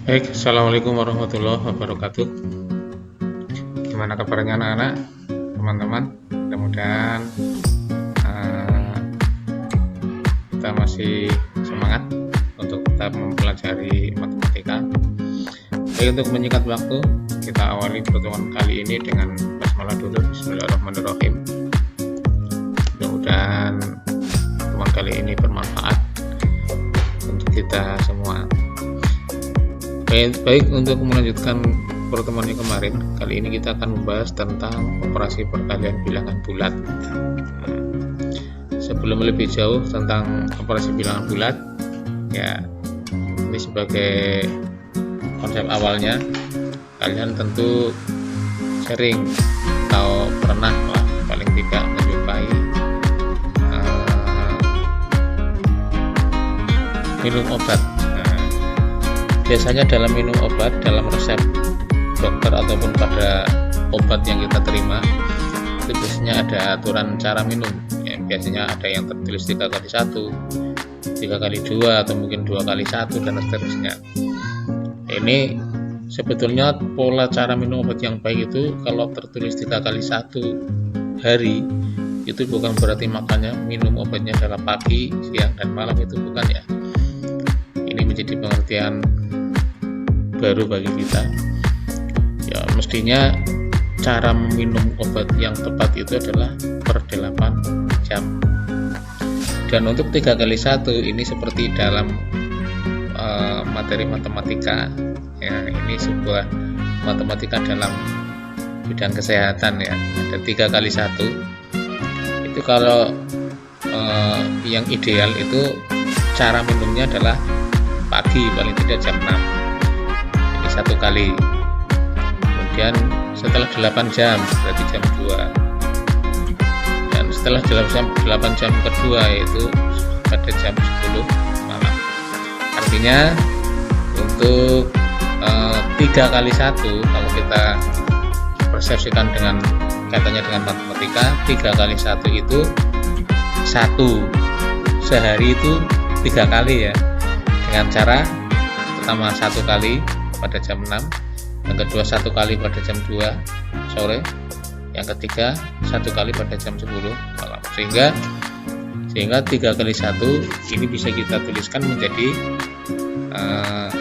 Baik, assalamualaikum warahmatullahi wabarakatuh. Gimana kabarnya anak-anak, teman-teman? Mudah-mudahan kita masih semangat untuk tetap mempelajari matematika. Baik, untuk menyingkat waktu, kita awali pertemuan kali ini dengan basmalah dulu. Bismillahirrahmanirrahim. Mudah-mudahan pertemuan kali ini bermanfaat untuk kita semua. Baik, untuk melanjutkan pertemuan yang kemarin, kali ini kita akan membahas tentang operasi perkalian bilangan bulat. Sebelum lebih jauh tentang operasi bilangan bulat, ya ini sebagai konsep awalnya, kalian tentu sering atau pernah lah paling tidak menjumpai minum obat. Biasanya dalam minum obat, dalam resep dokter ataupun pada obat yang kita terima, itu biasanya ada aturan cara minum. Ya, biasanya ada yang tertulis 3x1, 3x2, atau mungkin 2x1, dan seterusnya. Ini sebetulnya pola cara minum obat yang baik itu kalau tertulis 3x1 hari, itu bukan berarti makanya minum obatnya adalah pagi, siang, dan malam, itu bukan ya. Ini menjadi pengertian baru bagi kita. Ya, mestinya cara meminum obat yang tepat itu adalah per 8 jam. Dan untuk 3x1 ini seperti dalam materi matematika, ya, ini sebuah matematika dalam bidang kesehatan ya. Ada 3x1. Itu kalau yang ideal itu cara minumnya adalah pagi, paling tidak jam 6. Satu kali, kemudian setelah 8 jam berarti jam 2, dan setelah 8 jam kedua yaitu pada jam 10 malam. Artinya untuk 3x1, kalau kita persepsikan dengan katanya dengan matematika, 3x1 itu sehari itu 3 kali ya, dengan cara pertama 1 kali pada jam 6, yang kedua 1 kali pada jam 2 sore, yang ketiga 1 kali pada jam 10 malam. Sehingga 3x1 ini bisa kita tuliskan menjadi 1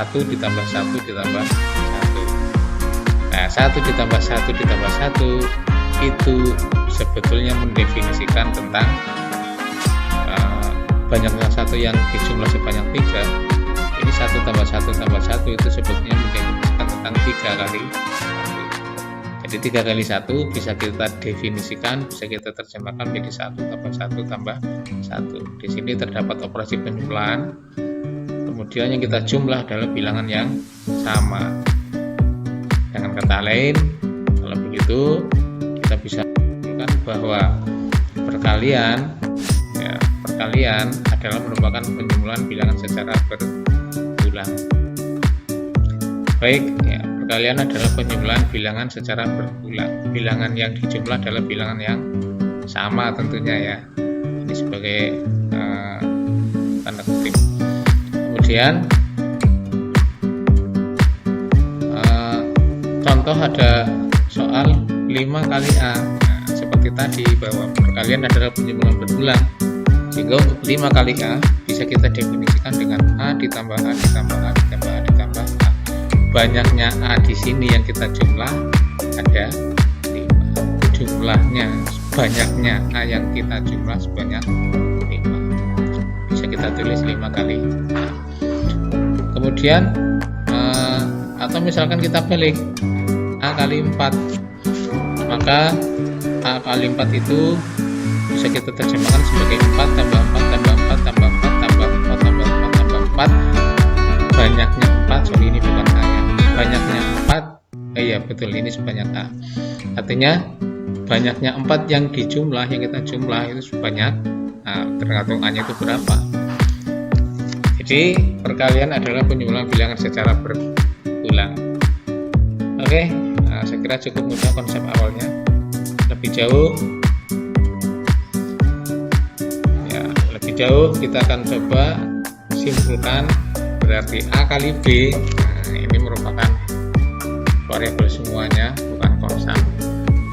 ditambah 1 ditambah 1. Nah, 1 ditambah 1 ditambah 1 itu sebetulnya mendefinisikan tentang banyaknya satu yang dijumlah sebanyak 3. Ini 1 tambah 1 tambah 1 itu sebetulnya mendefinisikan tentang 3x1. Jadi 3x1 bisa kita definisikan, bisa kita terjemahkan menjadi 1 tambah 1 tambah 1. Di sini terdapat operasi penjumlahan, kemudian yang kita jumlah adalah bilangan yang sama. Dengan kata lain, kalau begitu kita bisa mengatakan bahwa perkalian adalah merupakan penjumlahan bilangan secara berulang. Baik, ya, perkalian adalah penjumlahan bilangan secara berulang. Bilangan yang dijumlah adalah bilangan yang sama tentunya ya. Ini sebagai tanda kutip. Kemudian contoh ada soal 5 kali A. Nah, seperti tadi bahwa perkalian adalah penjumlahan berulang. Sehingga untuk 5 kali A bisa kita definisikan dengan A ditambah A ditambah A ditambah A ditambah A. Banyaknya A di sini yang kita jumlah ada 5. Jumlahnya, banyaknya A yang kita jumlah sebanyak 5. Bisa kita tulis 5 kali A. Kemudian atau misalkan kita balik, A kali 4. Maka A kali 4 itu bisa kita terjemahkan sebagai 4 tambah 4 tambah 4 tambah 4 tambah 4 tambah 4 tambah 4. Banyaknya 4, ini bukan A ya. Banyaknya 4, iya betul, ini sebanyak A. Artinya banyaknya 4 yang dijumlah, yang kita jumlah itu sebanyak, nah, tergantung A nya itu berapa. Jadi perkalian adalah penjumlahan bilangan secara berulang. Oke, nah, saya kira cukup mudah konsep awalnya. Lebih jauh kita akan coba simpulkan berarti A kali B. Nah, ini merupakan variabel semuanya, bukan konstan.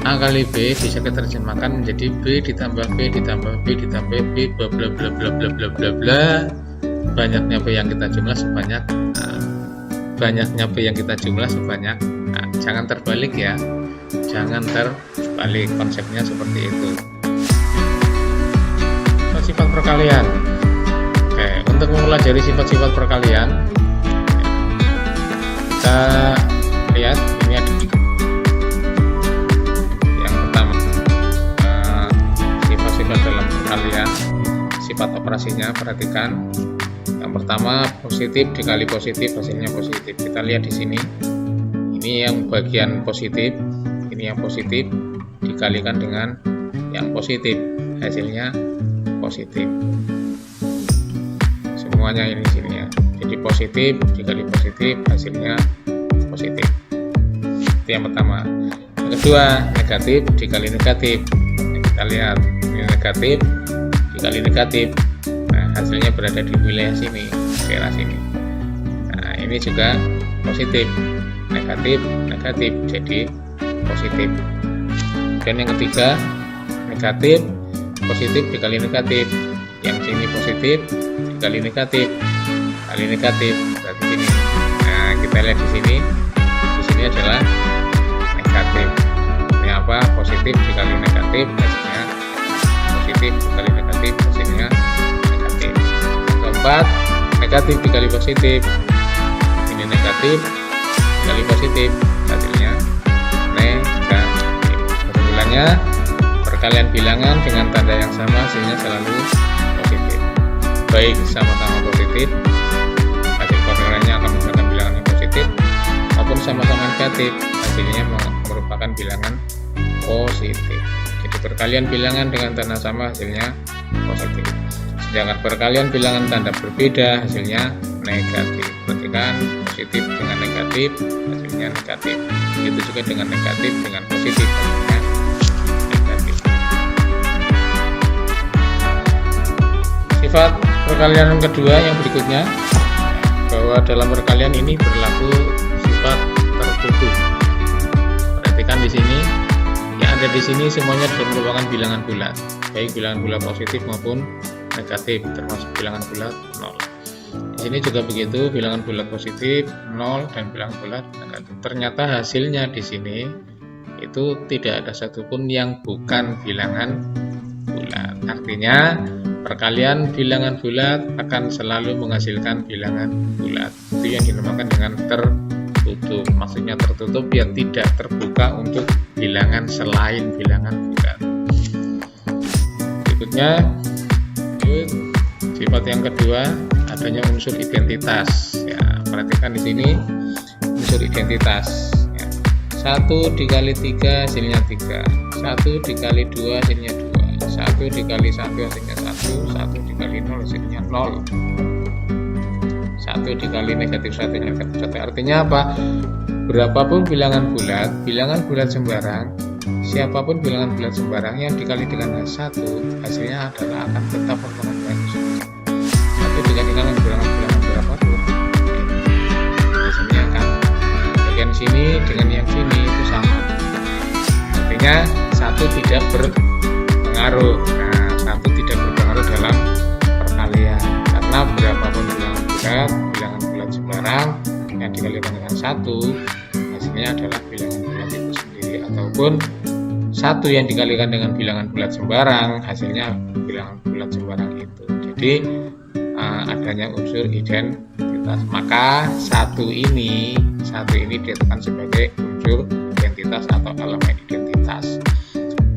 A kali B bisa kita terjemahkan menjadi B ditambah B ditambah B ditambah B bla bla bla bla bla bla bla bla. Banyaknya B yang kita jumlah sebanyak banyaknya B yang kita jumlah sebanyak. Jangan terbalik ya, jangan terbalik, konsepnya seperti itu. Sifat perkalian. Oke, untuk mempelajari sifat-sifat perkalian, kita lihat ini ada yang pertama, sifat-sifat dalam perkalian, sifat operasinya. Perhatikan, yang pertama positif dikali positif hasilnya positif. Kita lihat di sini, ini yang bagian positif, ini yang positif dikalikan dengan yang positif, hasilnya positif. Semuanya ini sini ya. Jadi positif dikali positif hasilnya positif. Itu yang pertama. Yang kedua, negatif dikali negatif. Nah, kita lihat ini negatif dikali negatif. Nah, hasilnya berada di wilayah sini, daerah sini. Nah, ini juga positif, negatif, negatif jadi positif. Dan yang ketiga, negatif positif dikali negatif. Yang sini positif dikali negatif kali negatif, berarti sini. Nah, kita lihat di sini. Di sini adalah negatif. Ini apa? Positif dikali negatif hasilnya positif dikali negatif hasilnya negatif. Yang keempat, negatif dikali positif. Ini negatif dikali positif hasilnya negatif. Kesimpulannya, perkalian bilangan dengan tanda yang sama hasilnya selalu positif. Baik sama-sama positif, hasil perkaliannya akan menggunakan bilangan yang positif, maupun sama-sama negatif, hasilnya merupakan bilangan positif. Jadi perkalian bilangan dengan tanda sama hasilnya positif. Sedangkan perkalian bilangan tanda berbeda hasilnya negatif. Perhatikan, positif dengan negatif hasilnya negatif. Begitu juga dengan negatif dengan positif hasilnya negatif. Sifat perkalian yang kedua yang berikutnya, bahwa dalam perkalian ini berlaku sifat tertutup. Perhatikan di sini, yang ada di sini semuanya merupakan bilangan bulat, baik bilangan bulat positif maupun negatif, termasuk bilangan bulat 0. Di sini juga begitu, bilangan bulat positif 0 dan bilangan bulat negatif. Ternyata hasilnya di sini itu tidak ada satupun yang bukan bilangan bulat. Artinya perkalian bilangan bulat akan selalu menghasilkan bilangan bulat. Itu yang dinamakan dengan tertutup. Maksudnya tertutup ya, tidak terbuka untuk bilangan selain bilangan bulat. Berikutnya, sifat yang kedua, adanya unsur identitas. Ya, perhatikan di sini unsur identitas. Ya. 1 dikali 3 hasilnya 3. 1 dikali 2 hasilnya 2. 1 dikali 1 hasilnya 1, 1 dikali 0 hasilnya 0, 1 dikali negatif 1 negatif 1. Artinya apa? Berapapun bilangan bulat sembarang, siapapun bilangan bulat sembarang yang dikali dengan 1, hasilnya adalah akan tetap merupakan bilangan sembarang. 1 dikalikan dengan bilangan berapapun, hasilnya akan bagian sini dengan yang sini itu sama. Artinya 1 tidak berpengaruh. Nah, 1 tidak berpengaruh dalam perkalian, karena berapapun bilangan bulat sembarang yang dikalikan dengan 1, hasilnya adalah bilangan bulat itu sendiri, ataupun 1 yang dikalikan dengan bilangan bulat sembarang hasilnya bilangan bulat sembarang itu. Jadi adanya unsur identitas, maka satu ini ditetapkan sebagai unsur identitas atau elemen identitas.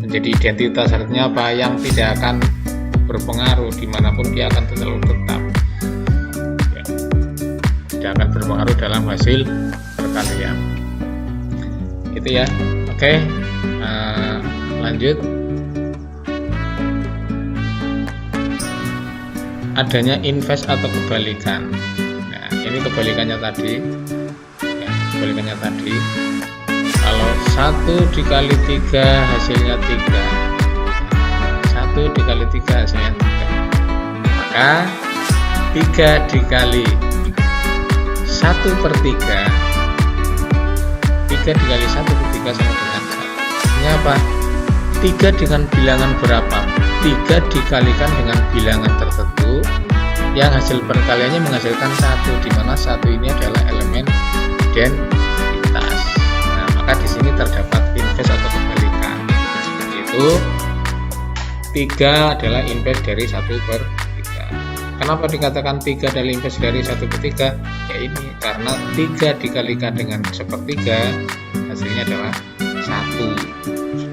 Menjadi identitas artinya apa? Yang tidak akan berpengaruh dimanapun, dia akan selalu tetap ya, tidak akan berpengaruh dalam hasil perkalian. Gitu ya. Oke, lanjut. Adanya inverse atau kebalikan. Nah, ini kebalikannya tadi. Ya, kebalikannya tadi. Kalau 1 dikali 3 hasilnya 3. 1 dikali 3 hasilnya 3. Maka 3 dikali 1/3. 3 dikali 1/3 sama dengan 1. Ini apa? 3 dengan bilangan berapa? 3 dikalikan dengan bilangan tertentu yang hasil perkaliannya menghasilkan 1, di mana 1 ini adalah elemen identitas. Nah, maka di sini terdapat inverse atau kebalikan, yaitu 3 adalah inverse dari 1/3. Kenapa dikatakan 3 adalah inverse dari 1/3? Ya ini karena 3 dikalikan dengan 1/3 hasilnya adalah 1.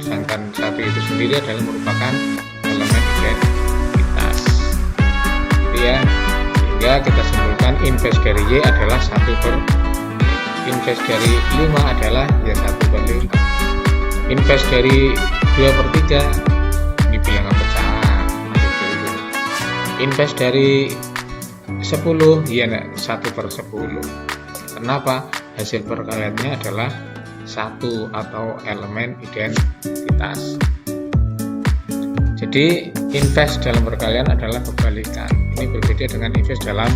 Sedangkan 1 itu sendiri adalah merupakan elemen identitas. Ya, sehingga kita simpulkan inverse dari Y adalah 1/5. Inverse dari 5 adalah ya 1/5. Inverse dari 2/3 ini bilangan pecahan. Inverse dari 10 ya 1/10. Kenapa? Hasil perkaliannya adalah 1 atau elemen identitas. Jadi inverse dalam perkalian adalah kebalikan. Ini berbeda dengan inverse dalam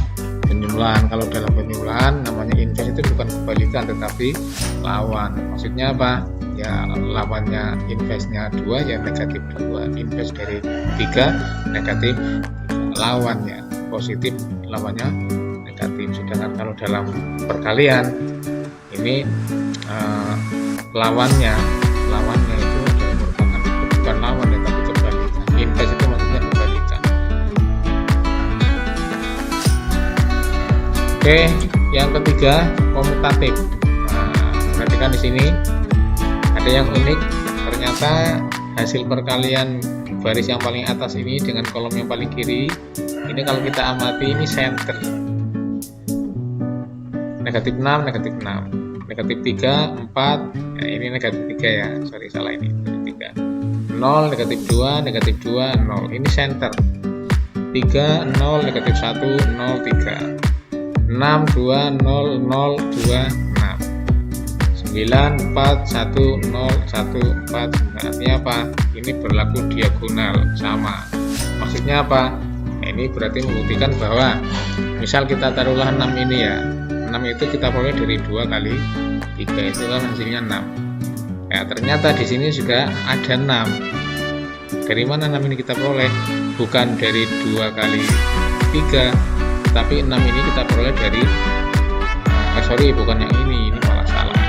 penjumlahan. Kalau dalam penjumlahan namanya inverse itu bukan kebalikan tetapi lawan. Maksudnya apa? Ya lawannya inverse-nya 2 ya negatif 2. Inverse dari 3 negatif, lawannya positif, lawannya negatif. Sedangkan kalau dalam perkalian ini lawannya itu adalah merupakan bukan lawan ya, tapi kebalikan. Inverse itu maksudnya kebalikan. Oke, yang ketiga komutatif. Nah, perhatikan di sini ada yang unik. Ternyata hasil perkalian baris yang paling atas ini dengan kolom yang paling kiri ini kalau kita amati ini center. Negatif 6, negatif 6. Negatif 3, 4, ya ini negatif 3 ya, sorry salah ini, negatif 3. 0, negatif 2, negatif 2, 0, ini center. 3, 0, negatif 1, 0, 3. 6, 2, 0, 0, 2, 6. 9, 4, 1, 0, 1, 4. Artinya apa? Ini berlaku diagonal, sama. Maksudnya apa? Nah, ini berarti membuktikan bahwa misal kita taruhlah 6 ini ya, 6 itu kita peroleh dari 2 kali 3, itu kan hasilnya 6. Ya, ternyata di sini juga ada 6. Dari mana 6 ini kita peroleh? Bukan dari 2 kali 3, tapi 6 ini kita peroleh dari bukan yang ini malah salah.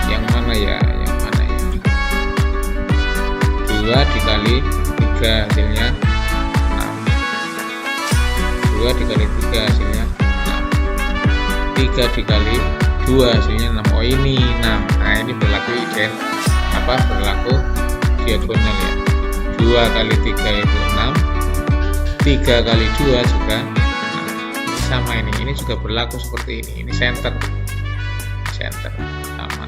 Yang mana ya? 2 dikali 3 hasilnya 6. 2 dikali 3 hasilnya 6. 3 dikali 2 hasilnya 6. Oh ini 6. Nah ini berlaku berlaku diagonal ya. 2 kali 3 itu 6. 3 kali 2 juga 6. Ini sama ini juga berlaku seperti ini. Ini center sama.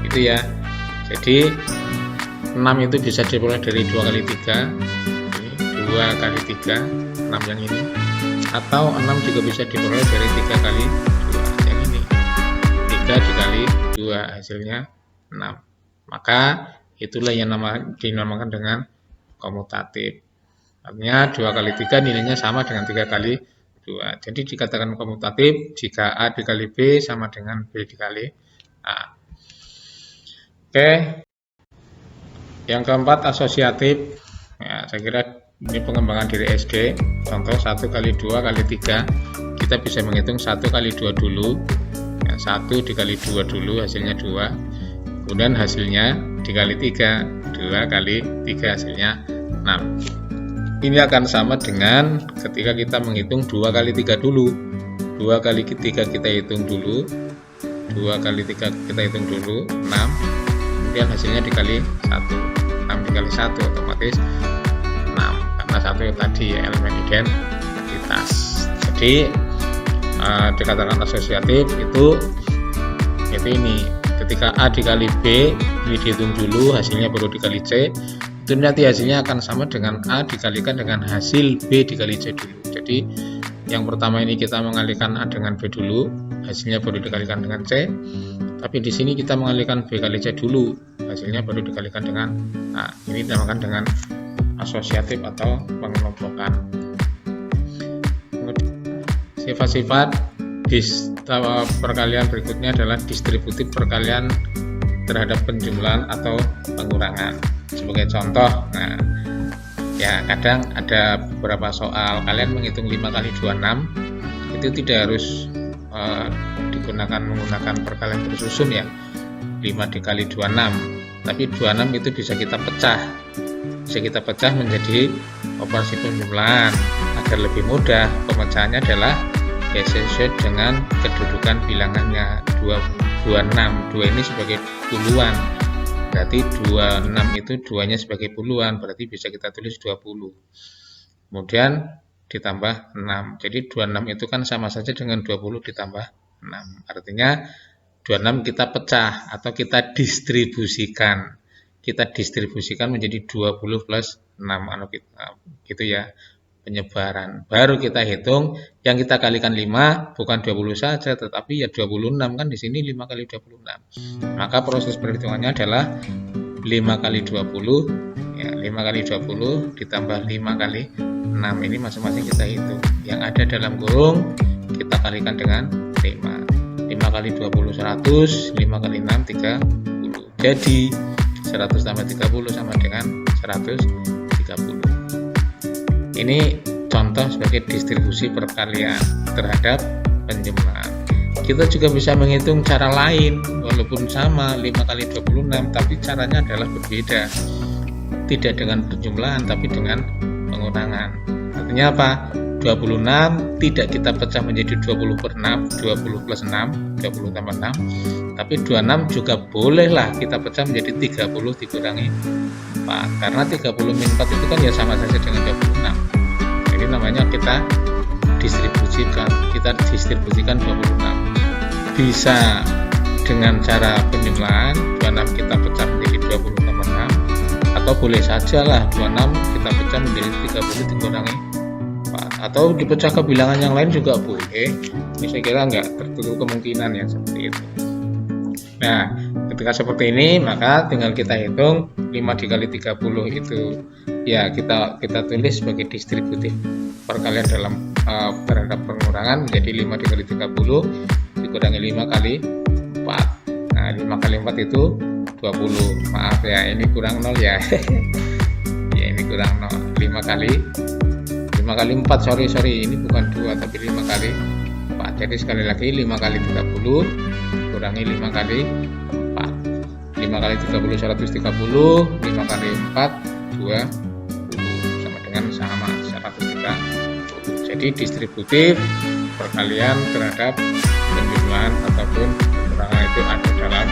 Itu ya. Jadi 6 itu bisa diperoleh dari 2 kali 3. Ini 2 kali 3, 6 yang ini. Atau 6 juga bisa diperoleh dari 3 kali 2 yang ini. 3 dikali 2 hasilnya 6. Maka itulah yang dinamakan dengan komutatif. Artinya 2 kali 3 nilainya sama dengan 3 kali 2. Jadi dikatakan komutatif jika A dikali B sama dengan B dikali A. Oke. Yang keempat asosiatif. Ya, saya kira ini pengembangan dari SD. Contoh 1 kali 2 kali 3. Kita bisa menghitung 1 kali 2 dulu. Ya, 1 dikali 2 dulu hasilnya 2. Kemudian hasilnya dikali 3. 2 kali 3 hasilnya 6. Ini akan sama dengan ketika kita menghitung 2 kali 3 dulu. 2 kali 3 kita hitung dulu. 2 kali 3 kita hitung dulu 6. Kemudian hasilnya dikali 1. 6 dikali 1 otomatis 6 karena 1 tadi ya, elemen identitas. Jadi dikatakan asosiatif itu ini ketika A dikali B ini dihitung dulu hasilnya baru dikali C, itu nanti hasilnya akan sama dengan A dikalikan dengan hasil B dikali C dulu. Jadi yang pertama ini kita mengalihkan A dengan B dulu, hasilnya baru dikalikan dengan C. Tapi di sini kita mengalihkan B kali C dulu, hasilnya baru dikalikan dengan A. Ini dinamakan dengan asosiatif atau pengelompokan. Sifat-sifat perkalian berikutnya adalah distributif perkalian terhadap penjumlahan atau pengurangan. Sebagai contoh, nah ya kadang ada beberapa soal kalian menghitung 5 kali 26 itu tidak harus menggunakan perkalian bersusun ya, 5 dikali 26, tapi 26 itu bisa kita pecah menjadi operasi penjumlahan. Agar lebih mudah, pemecahannya adalah sesuai dengan kedudukan bilangannya. 26, 2 ini sebagai puluhan, berarti 26 itu 2-nya sebagai puluhan, berarti bisa kita tulis 20. Kemudian ditambah 6, jadi 26 itu kan sama saja dengan 20 ditambah 6, artinya 26 kita pecah atau kita distribusikan menjadi 20 plus 6, gitu ya, penyebaran. Baru kita hitung, yang kita kalikan 5 bukan 20 saja, tetapi ya 26 kan, di sini 5 kali 26. Maka proses perhitungannya adalah 5 kali 20 ya, 5 kali 20 ditambah 5 kali 6, ini masing-masing kita hitung. Yang ada dalam kurung kita kalikan dengan 5. 5 kali 20 100, 5 kali 6 30. Jadi 100 tambah 30 sama dengan 130. Ini contoh sebagai distribusi perkalian terhadap penjumlahan. Kita juga bisa menghitung cara lain, walaupun sama 5 kali 26, tapi caranya adalah berbeda. Tidak dengan penjumlahan, tapi dengan pengurangan. Artinya apa? 26 tidak kita pecah menjadi 20 per 6, 20 plus 6, 20 tambah 6. Tapi 26 juga bolehlah kita pecah menjadi 30 dikurangi 4. Karena 30 min 4 itu kan ya sama saja dengan 26. Jadi namanya kita distribusikan 26. Bisa dengan cara penjumlahan, 26 kita pecah menjadi 20 tambah 6, atau boleh saja lah 26 kita pecah menjadi 30 dikurangi 4, atau dipecah ke bilangan yang lain juga boleh. Ini saya kira nggak tertutup kemungkinan ya seperti itu. Nah, ketika seperti ini maka tinggal kita hitung 5 dikali 30 itu ya kita tulis sebagai distributif perkalian dalam terhadap pengurangan menjadi 5 dikali 30 dikurangi 5 kali 4. Nah, 5 kali 4 itu 20. Maaf ya, ini kurang 0 ya. Ya, ini kurang 0. 5 kali 4, sorry, ini bukan 2 tapi 5 kali 4. Jadi sekali lagi 5 kali 30 kurangi 5 kali 4. 5 kali 30 130, 5 kali 4 20 sama dengan 130. Jadi distributif perkalian terhadap penjumlahan ataupun pengurangan itu ada dalam